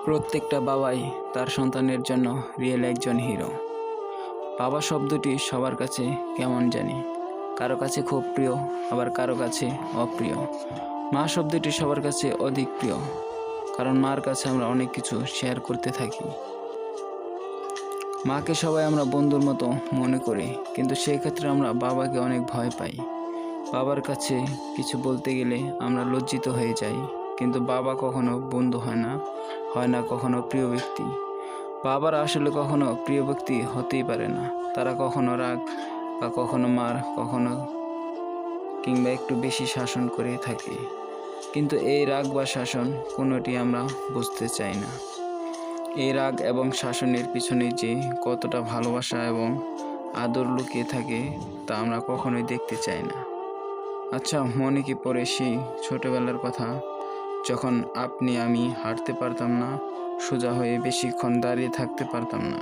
প্রত্যেকটা বাবাই তার সন্তানের জন্য রিয়েল একজন হিরো। বাবা শব্দটি সবার কাছে কেমন জানি, কারো কাছে খুব প্রিয়, আবার কারো কাছে অপ্রিয়। মা শব্দটি সবার কাছে অধিক প্রিয়, কারণ মার কাছে আমরা অনেক কিছু শেয়ার করতে থাকি। মাকে সবাই আমরা বন্ধুর মতো মনে করি, কিন্তু সেই ক্ষেত্রে আমরা বাবাকে অনেক ভয় পাই। বাবার কাছে কিছু বলতে গেলে আমরা লজ্জিত হয়ে যাই, কিন্তু বাবা কখনো বন্ধু হয় না কখনো প্রিয় ব্যক্তি। বাবারা আসলে কখনো প্রিয় ব্যক্তি হতেই পারে না। তারা কখনো রাগ বা কখনো মার, কখনো কিংবা একটু বেশি শাসন করে থাকে, কিন্তু এই রাগ বা শাসন কোনোটি আমরা বুঝতে চাই না। এই রাগ এবং শাসনের পিছনে যে কতটা ভালোবাসা এবং আদর লুকিয়ে থাকে তা আমরা কখনোই দেখতে চাই না। আচ্ছা, মনে কি পড়ে সেই ছোটবেলার কথা, যখন আপনি আমি হাঁটতে পারতাম না, সোজা হয়ে বেশিক্ষণ দাঁড়িয়ে থাকতে পারতাম না,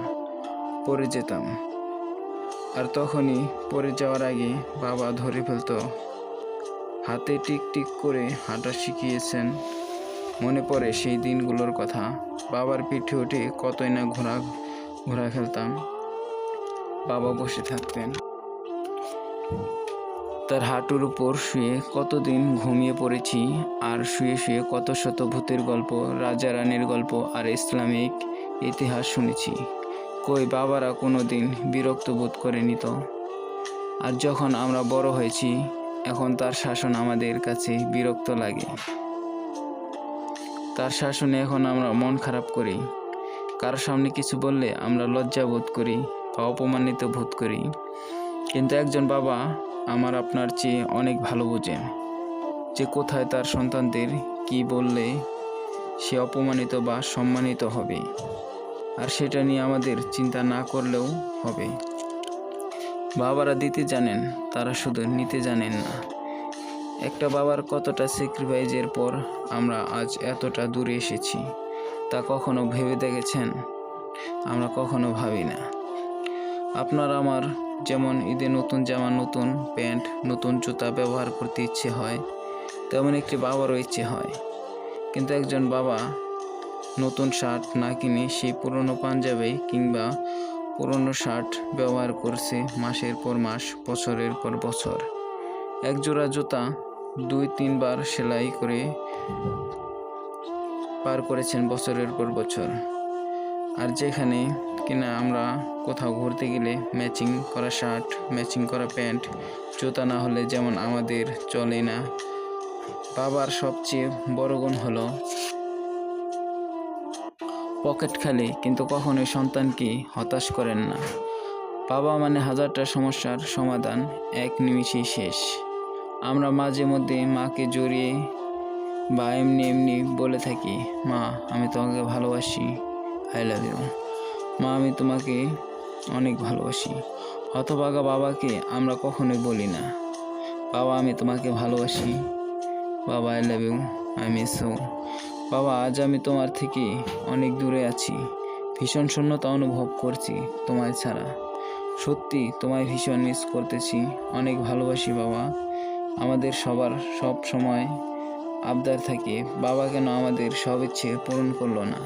পড়ে যেতাম, আর তখনই পড়ে যাওয়ার আগে বাবা ধরে ফেলতো, হাতে টিক টিক করে হাঁটা শিখিয়েছেন। মনে পড়ে সেই দিনগুলোর কথা। বাবার পিঠে উঠে কতই না ঘোরা খেলতাম। বাবা বসে থাকতেন, তার হাঁটুর উপর শুয়ে কতদিন ঘুমিয়ে পড়েছি, আর শুয়ে শুয়ে কত শত ভূতের গল্প, রাজা রানীর গল্প আর ইসলামিক ইতিহাস শুনেছি। কই বাবারা কোনো দিন বিরক্ত বোধ করেনি তো? আর যখন আমরা বড় হয়েছি, এখন তার শাসন আমাদের কাছে বিরক্ত লাগে। তার শাসনে এখন আমরা মন খারাপ করি। কারোর সামনে কিছু বললে আমরা লজ্জা বোধ করি বা অপমানিত বোধ করি। কিন্তু একজন বাবা আমার আপনার চেয়ে অনেক ভালো বোঝেন যে কোথায় তার সন্তানদের কি বললে সে অপমানিত বা সম্মানিত হবে, আর সেটা নিয়ে আমাদের চিন্তা না করলেও হবে। বাবারা দিতে জানেন, তারা শুধু নিতে জানেন না। একটা বাবার কতটা স্যাক্রিফাইসের পর আমরা আজ এতটা দূরে এসেছি, তা কখনো ভেবে দেখেছেন? আমরা কখনো ভাবি না। আপনার আমার যেমন ঈদে নতুন জামা, নতুন প্যান্ট, নতুন জুতা ব্যবহার করতে ইচ্ছে হয়, তেমন একটি বাবারও ইচ্ছে হয়। কিন্তু একজন বাবা নতুন শার্ট না কিনে সেই পুরনো পাঞ্জাবি কিংবা পুরনো শার্ট ব্যবহার করছে মাসের পর মাস, বছরের পর বছর। এক জোড়া জুতা 2-3 বার সেলাই করে পার করেছেন বছরের পর বছর। আর যেখানে কিনা আমরা কোথাও ঘুরতে গেলে ম্যাচিং করা শার্ট, ম্যাচিং করা প্যান্ট, জুতা না হলে যেমন আমাদের চলে না। বাবার সবচেয়ে বড় গুণ হলো পকেট খালি, কিন্তু কখনোই সন্তানকে হতাশ করেন না। বাবা মানে হাজারটা সমস্যার সমাধান এক নিমিষেই শেষ। আমরা মাঝে মধ্যে মাকে জড়িয়ে বা এমনি বলে থাকি, মা আমি তোমাকে ভালোবাসি, আই লাভ ইউ, মা আমি তোমাকে অনেক ভালোবাসি। হতভাগা বাবাকে আমরা কখনোই বলি না, বাবা আমি তোমাকে ভালোবাসি, বাবা I love you, I miss you, বাবা আজ আমি তোমার থেকে অনেক দূরে আছি, ভীষণ শূন্যতা অনুভব করছি তোমায় ছাড়া, সত্যি তোমায় ভীষণ মিস করতেছি, অনেক ভালোবাসি বাবা। আমাদের সবার সব সময় আবদার থাকে, বাবা কেন আমাদের সব ইচ্ছে পূরণ করলো না?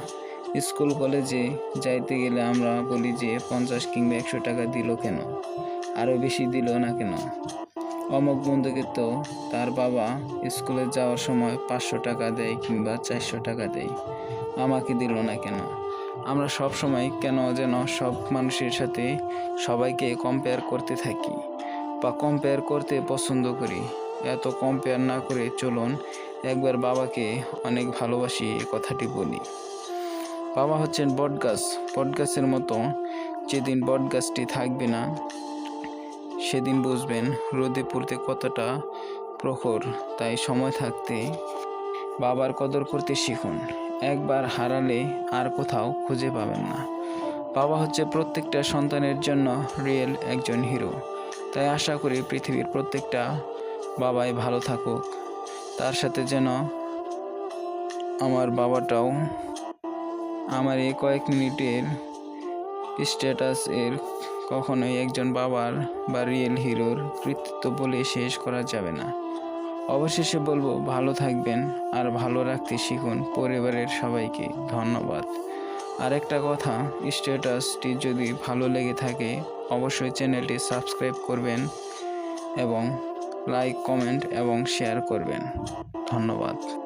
স্কুল কলেজে যাইতে গেলে আমরা বলি যে 50 কিংবা 100 টাকা দিল কেন, আরও বেশি দিল না কেন? অমুক বন্ধুকে তো তার বাবা স্কুলে যাওয়ার সময় 500 টাকা দেয় কিংবা 400 টাকা দেয়, আমাকে দিল না কেন? আমরা সব সময় কেন যেন সব মানুষের সাথে সবাইকে কম্পেয়ার করতে থাকি বা কম্পেয়ার করতে পছন্দ করি। এত কম্পেয়ার না করে চলুন একবার বাবাকে অনেক ভালোবাসি এই কথাটি বলি। বাবা হচ্ছেন বটগাছের মতো। যেদিন বটগাছটি থাকবে না সেদিন বুঝবেন রোদে পড়তে কতটা প্রখর। তাই সময় থাকতে বাবার কদর করতে শিখুন। একবার হারালে আর কোথাও খুঁজে পাবেন না। বাবা হচ্ছে প্রত্যেকটা সন্তানের জন্য রিয়েল একজন হিরো। তাই আশা করি পৃথিবীর প্রত্যেকটা বাবাই ভালো থাকুক, তার সাথে যেন আমার বাবাটাও আমার এই কয়েক মিনিটের স্ট্যাটাস এর কখনোই একজন বাবার বা রিয়েল হিরোর কৃতিত্ব বলে শেষ করা যাবে না। অবশেষে বলবো, ভালো থাকবেন আর ভালো রাখতে শিখুন পরিবারের সবাইকে। ধন্যবাদ। আর একটা কথা, স্ট্যাটাসটি যদি ভালো লেগে থাকে অবশ্যই চ্যানেলটি সাবস্ক্রাইব করবেন এবং লাইক, কমেন্ট এবং শেয়ার করবেন। ধন্যবাদ।